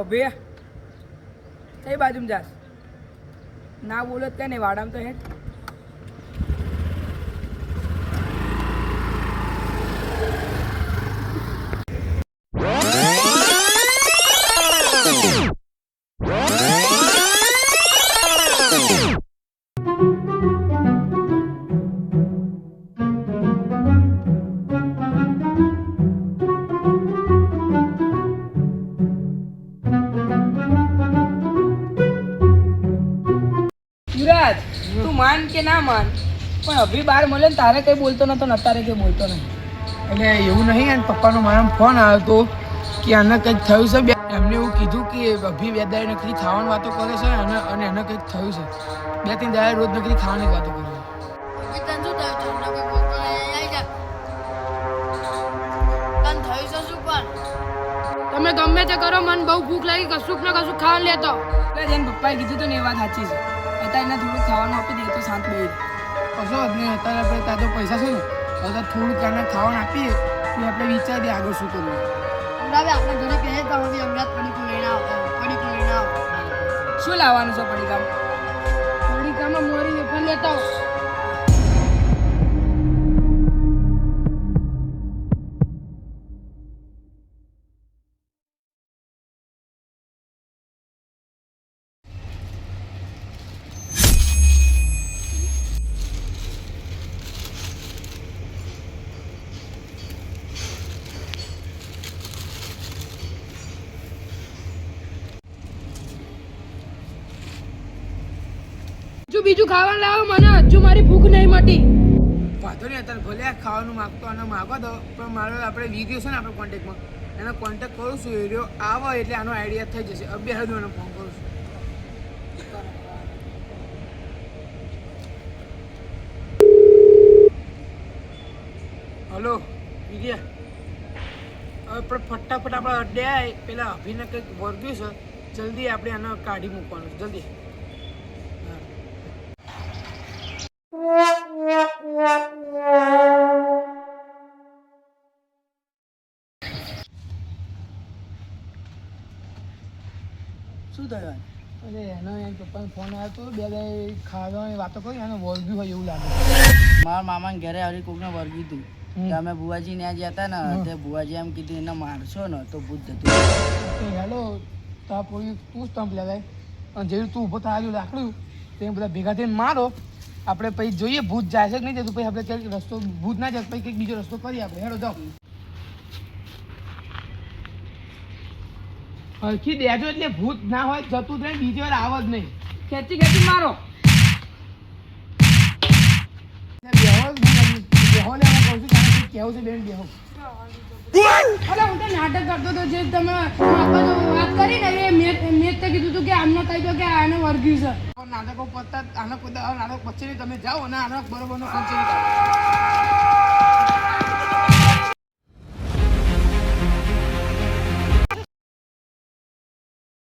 ભભે કઈ બાજુમાં જાસ ના બોલો જ કઈ નહીં વાડામાં તો હેઠ યુવરાજ તું માન કે ના માન પણ અભી બાર મળે ને તારે કઈ બોલતો નતો ને અત્યારે કઈ બોલતો નહીં એટલે એવું નહીં અને પપ્પાનો મારા ફોન આવ્યો હતો કે આને કંઈક થયું છે એમને એવું કીધું કે અભી બે દાડે નકરી ખાવાની વાતો કરે છે અને એને કંઈક થયું છે 2-3 દાડે રોજ નકરી ખાવાની વાતો કરે તમે ગમે તે કરો મને બહુ ભૂખ લાગી કશુંક ને કશું ખાવા લેતો એટલે જેને પપ્પાએ કીધું તો ને એ વાત સાચી છે અત્યારે એને થોડું ખાવાનું આપી દે તો શાંત બેહી કશો નહીં અત્યારે આપણે તાજો પૈસા છે ને હવે થોડુંક એને ખાવાનું આપીએ તો આપણે વિચારીએ આગળ શું કરવું આપણે ઘરે કહે તો અમરાત પડીકું લઈને આવો શું લાવવાનું છે પડીકામ પડીકામાં મોરી વેફર લેતા આવો બીજું ખાવાનું લાવો મને હજુ મારી ભૂખ નહીં મટી વાંધો નહીં અત્યારે ભલે આ ખાવાનું માગતો અને માગો તો પણ મારો આપણે વિડીયો છે ને આપણે કોન્ટેક્ટમાં એનો કોન્ટેક્ટ કરું છું વિડીયો આવે એટલે આનો આઈડિયા થઈ જશે અબે હજુ એને ફોન કરું છું હલો વિડીયા હવે ફટાફટ આપણે અડ્ડે આવી પેલા અભિને કંઈક વર્ગ્યું છે જલ્દી આપણે આને કાઢી મૂકવાનું છે જલ્દી શું થયું અરે એનો એમ પપ્પાનો ફોન આવ્યો હતો બે દાડે ખાવાની વાતો કરી એને વર્ગ્યું હોય એવું લાગે મારા મામાને ઘરે હરી કોકને વર્ગી હતું તો અમે બુવાજી ત્યાં ગયા હતા ને તે બુવાજી એમ કીધું એને મારશો ને તો ભૂત જતું હેલો તા પોલીસ તું સ્ટમ્પ લગાય અને જેવું તું ઊભો થયું લાકડું તે બધા ભેગા થઈને મારો આપણે પછી જોઈએ ભૂત જાય છે કે નહીં જતું પછી આપણે ક્યાંક રસ્તો ભૂત ના જાય પછી કંઈક બીજો રસ્તો કરીએ આપણે હેડો જાઓ હરખી દેજો એટલે ભૂત ના હોય જતું જ નહીં બીજી વાર આવો જ નહીં ખેંચી ખેંચી મારો બેહો ને હું કહું છું કેવું છે બેન બેહો અરે હું તો નાટક કરતો હતો જે તમે વાત કરી ને એ મેં તો કીધું હતું કે આમને કહી દો કે આને વર્ગ્યું છે નાટકો પતતા આના નાટક પછી તમે જાઓ અને આના બરોબરનો ખર્ચ